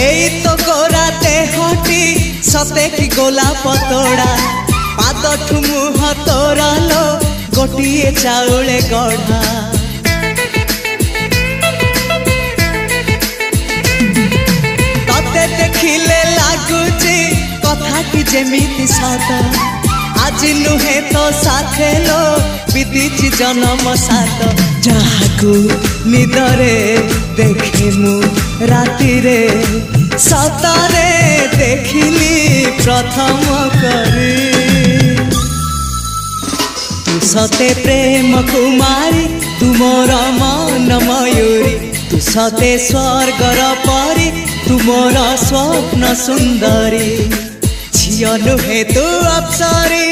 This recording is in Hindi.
एई तो गोरा देहटी सते कि गोलाप तोड़ा पाद ठुमुह तोरा लो गोटिए चाउले गढ़ा तते देखिले लागुची कथाटी जेमिति सत आज नुहे तो साथे लो विदिची जन्म सात जहाकू निदरे देखे मु राति रे सतरे देखिली प्रथम करी तू सते प्रेम कुमारी तुमर मन मयूरी तू सते स्वर्गर परी तुमर स्वप्न सुंदरी झियो नुहे तू अप्सरी